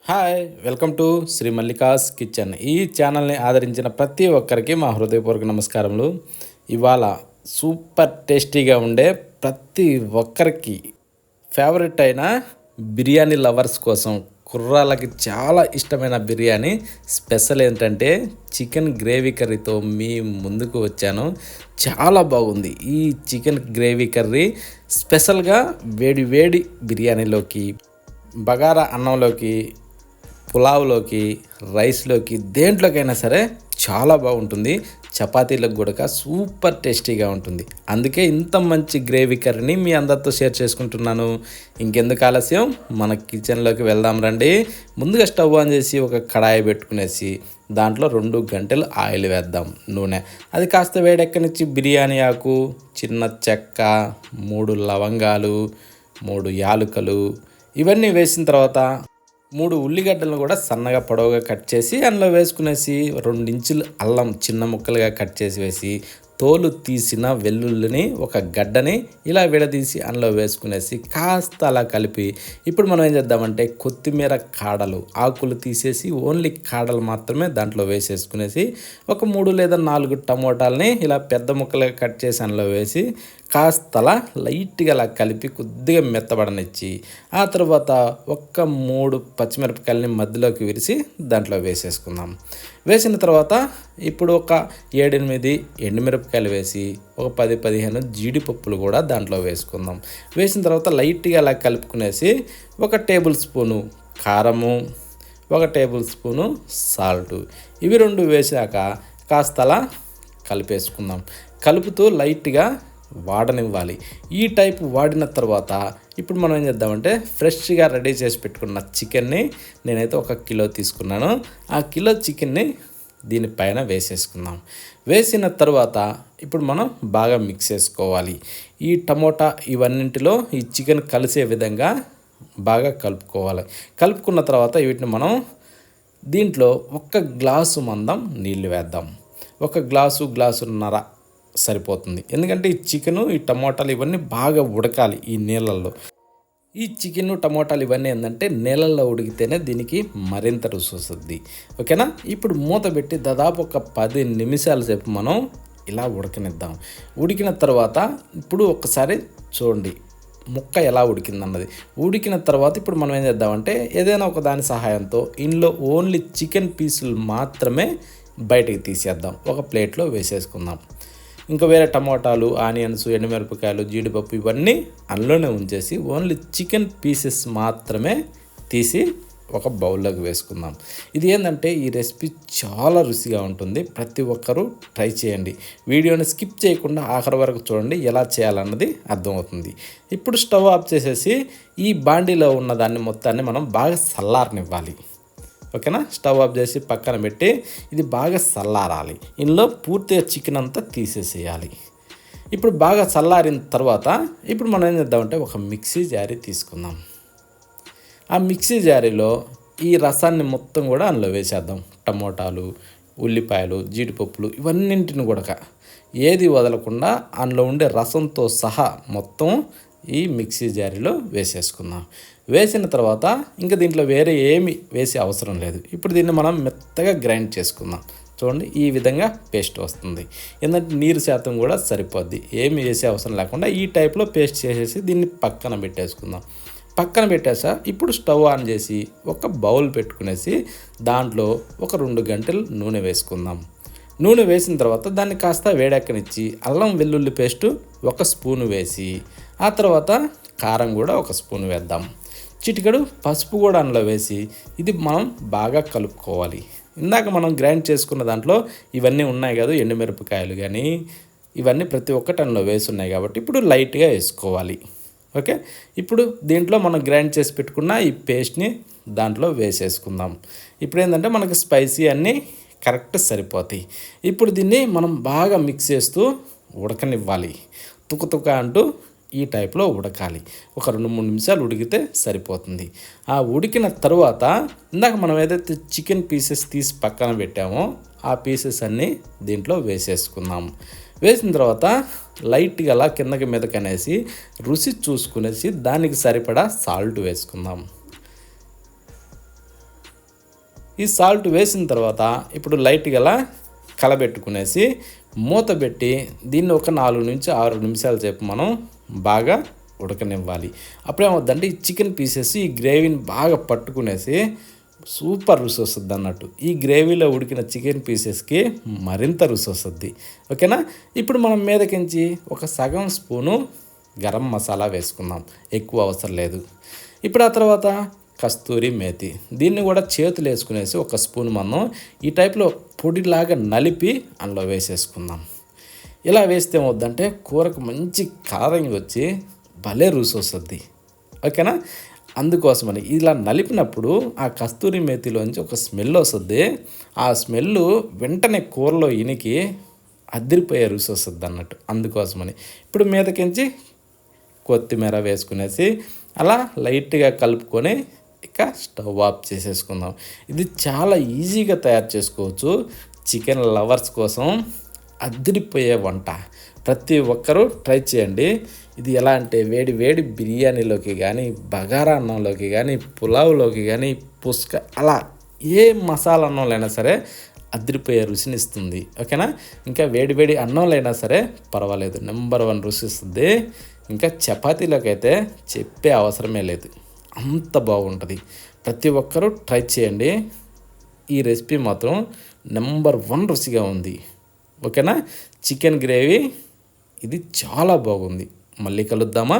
Hi welcome to Shri Mallika's kitchen. ఈ ఛానల్ని ఆదరించిన ప్రతి ఒక్కరికి మా హృదయపూర్వక నమస్కారములు. ఇవాళ సూపర్ టేస్టీగా ఉండే ప్రతి ఒక్కరికి ఫేవరెట్ అయిన బిర్యానీ లవర్స్ కోసం కుర్రాళ్ళకి చాలా ఇష్టమైన బిర్యానీ స్పెషల్ ఏంటంటే చికెన్ గ్రేవీ కర్రీతో మీ ముందుకు వచ్చాను. చాలా బాగుంది ఈ చికెన్ గ్రేవీ కర్రీ. స్పెషల్గా వేడి వేడి బిర్యానీలోకి, బగారా అన్నంలోకి, పులావ్లోకి, రైస్లోకి, దేంట్లోకైనా సరే చాలా బాగుంటుంది. చపాతీలకు కూడా సూపర్ టేస్టీగా ఉంటుంది. అందుకే ఇంత మంచి గ్రేవీ కర్రీని మీ అందరితో షేర్ చేసుకుంటున్నాను. ఇంకెందుకు ఆలస్యం, మన కిచెన్లోకి వెళ్దాం రండి. ముందుగా స్టవ్ ఆన్ చేసి ఒక కడాయి పెట్టుకునేసి దాంట్లో 2 గంటలు ఆయిల్ వేద్దాం, నూనె. అది కాస్త వేడెక్కనిచ్చి బిర్యానీ ఆకు, చిన్న చెక్క, 3 లవంగాలు, 3 యాలుకలు ఇవన్నీ వేసిన తర్వాత 3 ఉల్లిగడ్డలను కూడా సన్నగా పొడవుగా కట్ చేసి అందులో వేసుకునేసి 2 ఇంచులు అల్లం చిన్న ముక్కలుగా కట్ చేసి వేసి, తోలు తీసిన వెల్లుల్లిని ఒక గడ్డని ఇలా విడదీసి అందులో వేసుకునేసి కాస్త అలా కలిపి, ఇప్పుడు మనం ఏం చేద్దామంటే కొత్తిమీర కాడలు, ఆకులు తీసేసి ఓన్లీ కాడలు మాత్రమే దాంట్లో వేసేసుకునేసి ఒక 3 లేదా 4 టమోటాలని ఇలా పెద్ద ముక్కలుగా కట్ చేసి అందులో వేసి కాస్త అలా లైట్గా అలా కలిపి కొద్దిగా మెత్తబడనిచ్చి, ఆ తర్వాత 3 పచ్చిమిరపకాయలని మధ్యలోకి విరిసి దాంట్లో వేసేసుకుందాం. వేసిన తర్వాత ఇప్పుడు ఒక 7-8 ఎండుమిరపకాయలు వేసి ఒక 10-15 జీడిపప్పులు కూడా దాంట్లో వేసుకుందాం. వేసిన తర్వాత లైట్గా అలా కలుపుకునేసి 1 టేబుల్ స్పూను కారము, 1 టేబుల్ స్పూను సాల్టు, ఇవి 2 వేసాక కాస్త అలా కలిపేసుకుందాం. కలుపుతూ లైట్గా వాడనివ్వాలి. ఈ టైపు వాడిన తర్వాత ఇప్పుడు మనం ఏం చేద్దామంటే ఫ్రెష్గా రెడీ చేసి పెట్టుకున్న చికెన్ని నేనైతే 1 కిలో తీసుకున్నాను. ఆ కిలో చికెన్ని దీనిపైన వేసేసుకుందాం. వేసిన తర్వాత ఇప్పుడు మనం బాగా మిక్స్ చేసుకోవాలి. ఈ టమోటా ఇవన్నింటిలో ఈ చికెన్ కలిసే విధంగా బాగా కలుపుకోవాలి. కలుపుకున్న తర్వాత వీటిని మనం దీంట్లో 1 గ్లాసు మందం నీళ్ళు వేద్దాం. 1 గ్లాసున్నర సరిపోతుంది. ఎందుకంటే ఈ చికెను, ఈ టమోటాలు ఇవన్నీ బాగా ఉడకాలి ఈ నీళ్ళల్లో. ఈ చికెను, టమోటాలు ఇవన్నీ ఏంటంటే నీళ్ళల్లో ఉడికితేనే దీనికి మరింత రుచి వస్తుంది. ఓకేనా? ఇప్పుడు మూత పెట్టి దాదాపు ఒక 10 నిమిషాల సేపు మనం ఇలా ఉడకనిద్దాం. ఉడికిన తర్వాత ఇప్పుడు ఒకసారి చూడండి ముక్క ఎలా ఉడికిందన్నది. ఉడికిన తర్వాత ఇప్పుడు మనం ఏం చేద్దామంటే ఏదైనా ఒక దాని సహాయంతో ఇందులో ఓన్లీ చికెన్ పీసులు మాత్రమే బయటకు తీసేద్దాం. ఒక ప్లేట్లో వేసేసుకుందాం. ఇంకా వేరే టమోటాలు, ఆనియన్స్, ఎండుమిరపకాయలు, జీడిపప్పు ఇవన్నీ అందులోనే ఉంచేసి ఓన్లీ చికెన్ పీసెస్ మాత్రమే తీసి ఒక బౌల్లోకి వేసుకుందాం. ఇది ఏంటంటే ఈ రెసిపీ చాలా రుచిగా ఉంటుంది. ప్రతి ఒక్కరూ ట్రై చేయండి. వీడియోని స్కిప్ చేయకుండా ఆఖరి వరకు చూడండి, ఎలా చేయాలన్నది అర్థమవుతుంది. ఇప్పుడు స్టవ్ ఆఫ్ చేసేసి ఈ బాండీలో ఉన్న దాన్ని మొత్తాన్ని మనం బాగా చల్లారనివ్వాలి. ఓకేనా? స్టవ్ ఆఫ్ చేసి పక్కన పెట్టి ఇది బాగా చల్లారాలి. ఇందులో పూర్తిగా చికెన్ అంతా తీసేసేయాలి. ఇప్పుడు బాగా చల్లారిన తర్వాత ఇప్పుడు మనం ఏం చేద్దామంటే ఒక మిక్సీ జారీ తీసుకుందాం. ఆ మిక్సీ జారీలో ఈ రసాన్ని మొత్తం కూడా అందులో వేసేద్దాం. టమోటాలు, ఉల్లిపాయలు, జీడిపప్పులు ఇవన్నింటిని కూడా ఏది వదలకుండా అందులో ఉండే రసంతో సహా మొత్తం ఈ మిక్సీ జారీలో వేసేసుకుందాం. వేసిన తర్వాత ఇంకా దీంట్లో వేరే ఏమి వేసే అవసరం లేదు. ఇప్పుడు దీన్ని మనం మెత్తగా గ్రైండ్ చేసుకుందాం. చూడండి ఈ విధంగా పేస్ట్ వస్తుంది. ఎందుకంటే నీరు శాతం కూడా సరిపోద్ది. ఏమి వేసే అవసరం లేకుండా ఈ టైప్లో పేస్ట్ చేసేసి దీన్ని పక్కన పెట్టేసుకుందాం. పక్కన పెట్టేసా ఇప్పుడు స్టవ్ ఆన్ చేసి ఒక బౌల్ పెట్టుకునేసి దాంట్లో ఒక 2 గంటలు నూనె వేసుకుందాం. నూనె వేసిన తర్వాత దాన్ని కాస్త వేడెక్కనిచ్చి అల్లం వెల్లుల్లి పేస్టు 1 స్పూను వేసి, ఆ తర్వాత కారం కూడా 1 స్పూన్ వేద్దాం. చిటికెడు పసుపు కూడా అందులో వేసి ఇది మనం బాగా కలుపుకోవాలి. ఇందాక మనం గ్రైండ్ చేసుకున్న దాంట్లో ఇవన్నీ ఉన్నాయి కదా, ఎండుమిరపకాయలు కానీ ఇవన్నీ ప్రతి ఒక్కటి అందులో వేసి ఉన్నాయి కాబట్టి ఇప్పుడు లైట్గా వేసుకోవాలి. ఓకే? ఇప్పుడు దీంట్లో మనం గ్రైండ్ చేసి పెట్టుకున్న ఈ పేస్ట్ని దాంట్లో వేసేసుకుందాం. ఇప్పుడు ఏంటంటే మనకి స్పైసీ అన్నీ కరెక్ట్ సరిపోతాయి. ఇప్పుడు దీన్ని మనం బాగా మిక్స్ చేస్తూ ఉడకనివ్వాలి. తుక అంటూ ఈ టైప్లో ఉడకాలి. ఒక 2-3 నిమిషాలు ఉడికితే సరిపోతుంది. ఆ ఉడికిన తర్వాత ఇందాక మనం ఏదైతే చికెన్ పీసెస్ తీసి పక్కన పెట్టామో ఆ పీసెస్ అన్నీ దీంట్లో వేసేసుకుందాం. వేసిన తర్వాత లైట్గా అలా కిందకి మీదకి అనేసి రుచి చూసుకునేసి దానికి సరిపడా సాల్ట్ వేసుకుందాం. ఈ సాల్ట్ వేసిన తర్వాత ఇప్పుడు లైట్గా అలా కలబెట్టుకునేసి మూత పెట్టి దీన్ని ఒక 4 నుంచి 6 నిమిషాల సేపు మనం బాగా ఉడకనివ్వాలి. అప్పుడేమవుద్దంటే ఈ చికెన్ పీసెస్ ఈ గ్రేవీని బాగా పట్టుకునేసి సూపర్ రుచి వస్తుంది అన్నట్టు. ఈ గ్రేవీలో ఉడికిన చికెన్ పీసెస్కి మరింత రుచి వస్తుంది. ఓకేనా. ఇప్పుడు మనం మీదకించి ఒక సగం స్పూను గరం మసాలా వేసుకుందాం, ఎక్కువ అవసరం లేదు. ఇప్పుడు ఆ తర్వాత కస్తూరి మేతి, దీన్ని కూడా చేతులు వేసుకునేసి ఒక స్పూన్ మనం ఈ టైప్లో పొడిలాగా నలిపి అందులో వేసేసుకుందాం. ఇలా వేస్తే ఏమవుద్దంటే కూరకు మంచి కలరింగ్ వచ్చి భలే రుచి వస్తుంది. ఓకేనా. అందుకోసమని ఇలా నలిపినప్పుడు ఆ కస్తూరి మేతిలోంచి ఒక స్మెల్ వస్తుంది. ఆ స్మెల్ వెంటనే కూరలో ఇనికి అదిరిపోయే రుచి వస్తుంది అన్నట్టు. అందుకోసమని ఇప్పుడు మీదకించి కొత్తిమీర వేసుకునేసి అలా లైట్గా కలుపుకొని ఇక స్టవ్ ఆఫ్ చేసేసుకుందాం. ఇది చాలా ఈజీగా తయారు చేసుకోవచ్చు. చికెన్ లవర్స్ కోసం అదిరిపోయే వంట. ప్రతి ఒక్కరూ ట్రై చేయండి. ఇది ఎలా అంటే వేడి వేడి బిర్యానీలోకి కానీ, బగారా అన్నంలోకి కానీ, పులావ్లోకి కానీ, అలా ఏ మసాలా అన్నంలైనా సరే అదిరిపోయే రుచిని ఇస్తుంది. ఓకేనా. ఇంకా వేడి వేడి అన్నంలైనా సరే పర్వాలేదు, నెంబర్ 1 రుచి ఇస్తుంది. ఇంకా చపాతీలోకి అయితే చెప్పే అవసరమే లేదు, అంత బాగుంటుంది. ప్రతి ఒక్కరూ ట్రై చేయండి. ఈ రెసిపీ మాత్రం నెంబర్ 1 రుచిగా ఉంది. ఓకేనా. చికెన్ గ్రేవీ ఇది చాలా బాగుంది. మళ్ళీ కలుద్దామా?